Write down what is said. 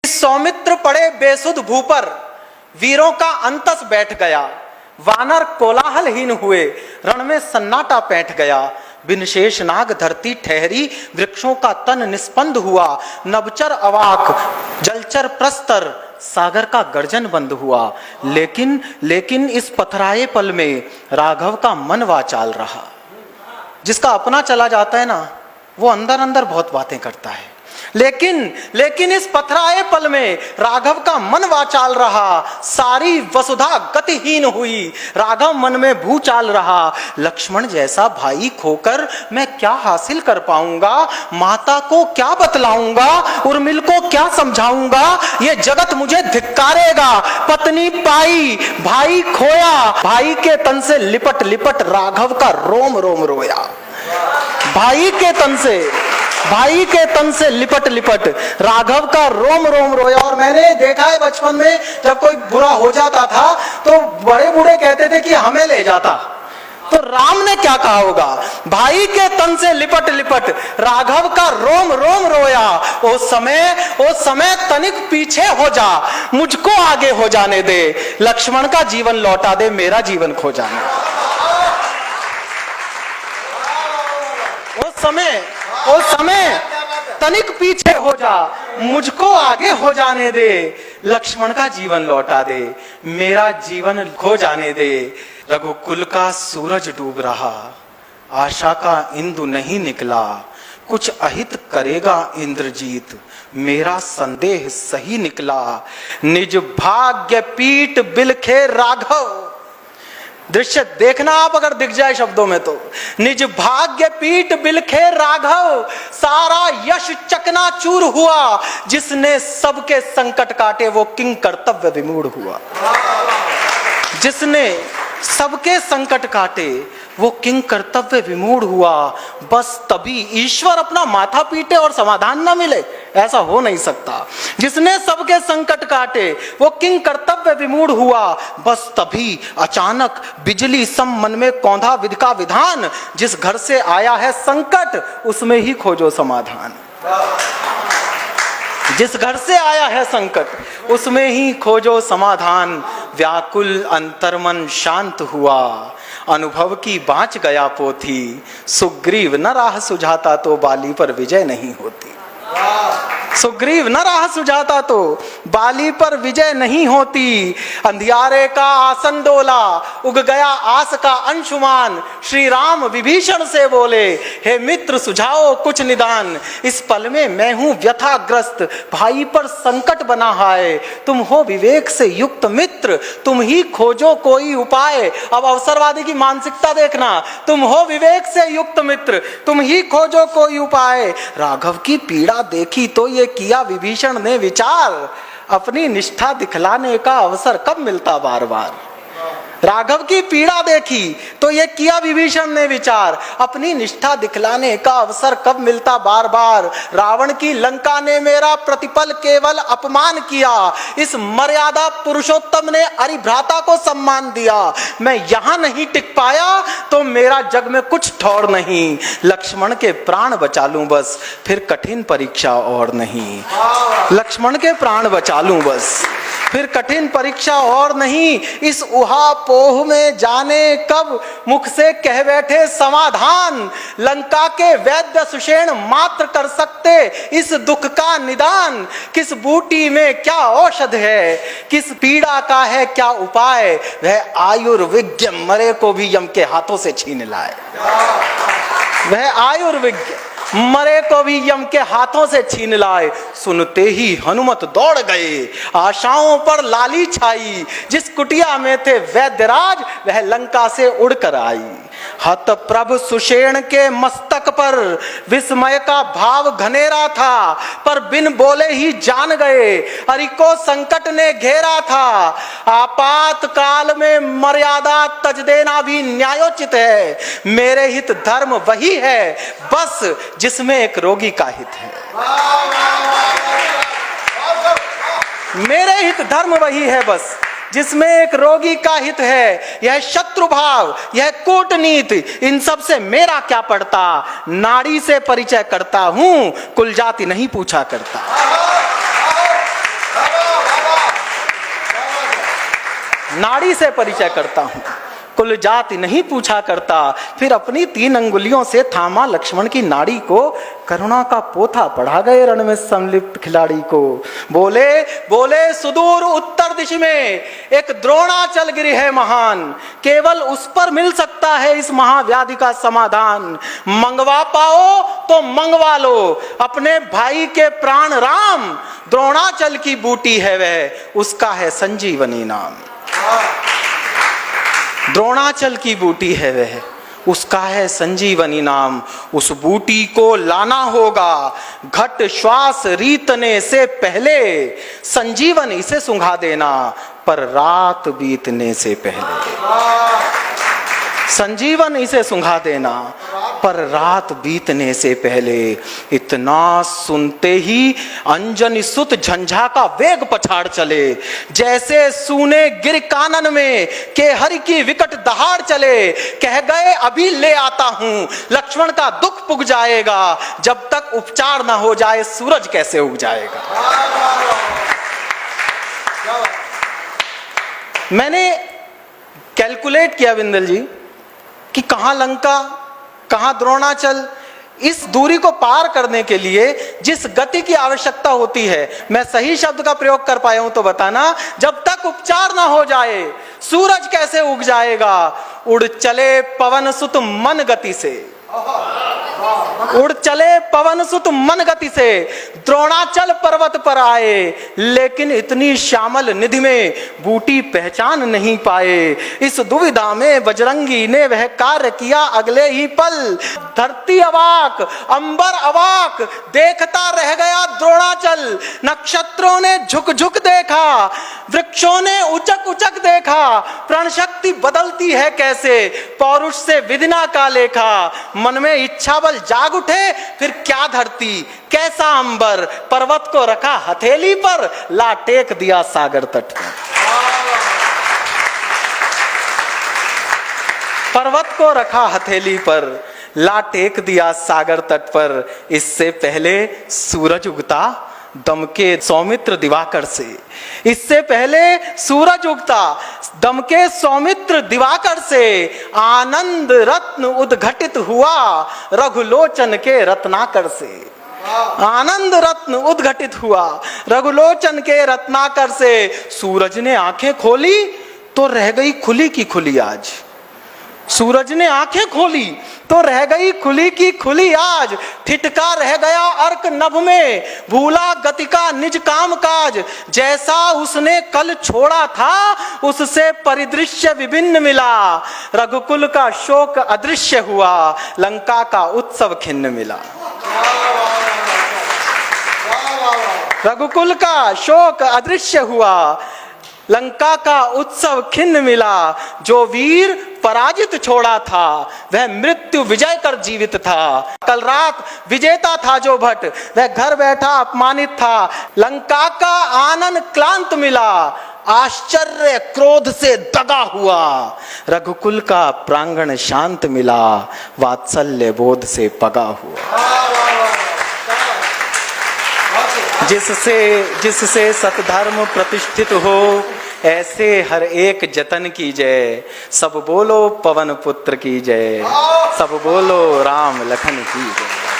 सौमित्र पड़े बेसुध भूपर, वीरों का अंतस बैठ गया। वानर कोलाहलहीन हुए, रण में सन्नाटा पैठ गया। बिन शेष नाग धरती ठहरी, वृक्षों का तन निस्पंद हुआ। नभचर अवाक, जलचर प्रस्तर, सागर का गर्जन बंद हुआ। लेकिन इस पथराए पल में राघव का मन वाचाल रहा। जिसका अपना चला जाता है ना, वो अंदर अंदर बहुत बातें करता है, लेकिन इस पथराए पल में राघव का मन वाचाल रहा। सारी वसुधा गतिहीन हुई, राघव मन में भूचाल रहा। लक्ष्मण जैसा भाई खोकर मैं क्या हासिल कर पाऊंगा, माता को क्या बतलाऊंगा, उर्मिल को क्या समझाऊंगा। ये जगत मुझे धिक्कारेगा। पत्नी पाई, भाई खोया, भाई के तन से लिपट लिपट राघव का रोम रोम रोया। भाई के तन से लिपट लिपट राघव का रोम रोम रोया। और मैंने देखा है बचपन में, जब कोई बुरा हो जाता था तो बड़े बूढ़े कहते थे कि हमें ले जाता, तो राम ने क्या कहा होगा, भाई के तन से लिपट लिपट राघव का रोम रोम रोया। ओ समय तनिक पीछे हो जा, मुझको आगे हो जाने दे। लक्ष्मण का जीवन लौटा दे, मेरा जीवन खो जाने दे। ओ समय तनिक पीछे हो जा, मुझको आगे हो जाने दे। लक्ष्मण का जीवन लौटा दे, मेरा जीवन खो जाने दे। रघुकुल का सूरज डूब रहा, आशा का इंदु नहीं निकला। कुछ अहित करेगा इंद्रजीत, मेरा संदेह सही निकला। निज भाग्य पीठ बिलखे राघव, दृश्य देखना आप अगर दिख जाए शब्दों में तो। निज भाग्य पीठ बिलखे राघव, सारा यश चकनाचूर हुआ। जिसने सबके संकट काटे वो किंग कर्तव्य विमूढ़ हुआ। जिसने सबके संकट काटे वो किंग कर्तव्य विमूढ़ हुआ। बस तभी ईश्वर अपना माथा पीटे और समाधान न मिले, ऐसा हो नहीं सकता। जिसने सबके संकट काटे वो किंग कर्तव्य विमूढ़ हुआ। बस तभी अचानक बिजली सम मन में कौंधा विधि का विधान। जिस घर से आया है संकट उसमें ही खोजो समाधान। जिस घर से आया है संकट उसमें ही खोजो समाधान। व्याकुल अंतर्मन शांत हुआ, अनुभव की बाँच गया पोथी। सुग्रीव न राह सुझाता तो बाली पर विजय नहीं होती। सुग्रीव न राह सुझाता तो बाली पर विजय नहीं होती। अंधियारे का आसन डोला, उग गया आस का अंशुमान। श्री राम विभीषण से बोले, हे मित्र सुझाओ कुछ निदान। इस पल में मैं हूं व्यथाग्रस्त, भाई पर संकट बना है। तुम हो विवेक से युक्त मित्र, तुम ही खोजो कोई उपाय। अब अवसरवादी की मानसिकता देखना, तुम हो विवेक से युक्त मित्र, तुम ही खोजो कोई उपाय। राघव की पीड़ा देखी तो ये किया विभीषण ने विचार, अपनी निष्ठा दिखलाने का अवसर कब मिलता बार बार। राघव की पीड़ा देखी तो ये किया विभीषण ने विचार, अपनी निष्ठा दिखलाने का अवसर कब मिलता बार बार। रावण की लंका ने मेरा प्रतिपल केवल अपमान किया, इस मर्यादा पुरुषोत्तम ने अरिभ्राता को सम्मान दिया। मैं यहां नहीं टिक पाया तो मेरा जग में कुछ ठौर नहीं। लक्ष्मण के प्राण बचा लूं बस, फिर कठिन परीक्षा और नहीं। लक्ष्मण के प्राण बचा लूं बस, फिर कठिन परीक्षा और नहीं। इस उहापोह में जाने कब मुख से कह बैठे समाधान। लंका के वैद्य सुषेण मात्र कर सकते इस दुख का निदान। किस बूटी में क्या औषध है, किस पीड़ा का है क्या उपाय। वह आयुर्विज्ञ मरे को भी यम के हाथों से छीन लाए। वह आयुर्विज्ञ मरे को भी यम के हाथों से छीन लाए। सुनते ही हनुमत दौड़ गए, आशाओं पर लाली छाई। जिस कुटिया में थे वैद्यराज वह लंका से उड़कर आई। हतप्रभ सुषेण के मस्तक पर विस्मय का भाव घनेरा था, पर बिन बोले ही जान गए हरि को संकट ने घेरा था। आपातकाल में मर्यादा तज देना भी न्यायोचित है। मेरे हित धर्म वही है बस जिसमें एक रोगी का हित है। मेरे हित धर्म वही है बस जिसमें एक रोगी का हित है। यह शत्रु भाव, यह कूटनीति, इन सब से मेरा क्या पड़ता। नाड़ी से परिचय करता हूं, कुल जाति नहीं पूछा करता। नाड़ी से परिचय करता हूं, कुल जाति नहीं पूछा करता। फिर अपनी 3 अंगुलियों से थामा लक्ष्मण की नाड़ी को, करुणा का पोथा पढ़ा गए रण में संलिप्त खिलाड़ी को। बोले बोले सुदूर उत्तर दिशा में एक द्रोणाचल गिरी है महान, केवल उस पर मिल सकता है इस महाव्याधि का समाधान। मंगवा पाओ तो मंगवा लो अपने भाई के प्राण राम, द्रोणाचल की बूटी है वह, उसका है संजीवनी नाम। द्रोणाचल की बूटी है वह, उसका है संजीवनी नाम। उस बूटी को लाना होगा घट श्वास रीतने से पहले, संजीवन इसे सुंघा देना पर रात बीतने से पहले। संजीवन इसे सुंघा देना पर रात बीतने से पहले। इतना सुनते ही अंजनी सुत झंझा का वेग पछाड़ चले, जैसे सूने गिर कानन में के हरि की विकट दहाड़ चले। कह गए अभी ले आता हूं, लक्ष्मण का दुख पुग जाएगा, जब तक उपचार ना हो जाए सूरज कैसे उग जाएगा। मैंने कैलकुलेट किया बिंदल जी कि कहां लंका कहां द्रोणाचल, इस दूरी को पार करने के लिए जिस गति की आवश्यकता होती है, मैं सही शब्द का प्रयोग कर पाया हूं तो बताना। जब तक उपचार ना हो जाए सूरज कैसे उग जाएगा। उड़ चले पवन सुत मन गति से, उड़ चले पवन सुत मन गति से, द्रोणाचल पर्वत पर आए, लेकिन इतनी श्यामल निधि में बूटी पहचान नहीं पाए। इस दुविधा में बजरंगी ने वह कार्य किया अगले ही पल। धरती अवाक अंबर अवाक देखता रह गया द्रोणाचल। नक्षत्रों ने झुक झुक देखा, वृक्षों ने उचक उचक देखा, प्राण शक्ति बदलती है कैसे, पौरुष से विधिना का लेखा। मन में इच्छा बल जाग उठे, फिर क्या धरती कैसा अंबर, पर्वत को रखा हथेली पर, ला टेक दिया सागर तट पर। पर्वत को रखा हथेली पर, ला टेक दिया सागर तट पर। इससे पहले सूरज उगता दमके सौमित्र दिवाकर से, इससे पहले सूरज उगता दमके सौमित्र दिवाकर से। आनंद रत्न उद्घटित हुआ रघुलोचन के रत्नाकर से, आनंद रत्न उद्घटित हुआ रघुलोचन के रत्नाकर से। सूरज ने आंखें खोली तो रह गई खुली की खुली आज, सूरज ने आंखें खोली तो रह गई खुली की खुली आज। ठिठका रह गया अर्क नभ में, भूला गति का निज काम काज। जैसा उसने कल छोड़ा था उससे परिदृश्य विभिन्न मिला। रघुकुल का शोक अदृश्य हुआ, लंका का उत्सव खिन्न मिला। रघुकुल का शोक अदृश्य हुआ, लंका का उत्सव खिन्न मिला। जो वीर पराजित छोड़ा था वह मृत्यु विजय कर जीवित था। कल रात विजेता था जो भट, वह घर बैठा अपमानित था। लंका का आनंद क्लांत मिला, आश्चर्य क्रोध से दगा हुआ। रघुकुल का प्रांगण शांत मिला, वात्सल्य बोध से पगा हुआ। जिससे सतधर्म प्रतिष्ठित हो, ऐसे हर एक जतन की जय। सब बोलो पवन पुत्र की जय, सब बोलो राम लखन की जय।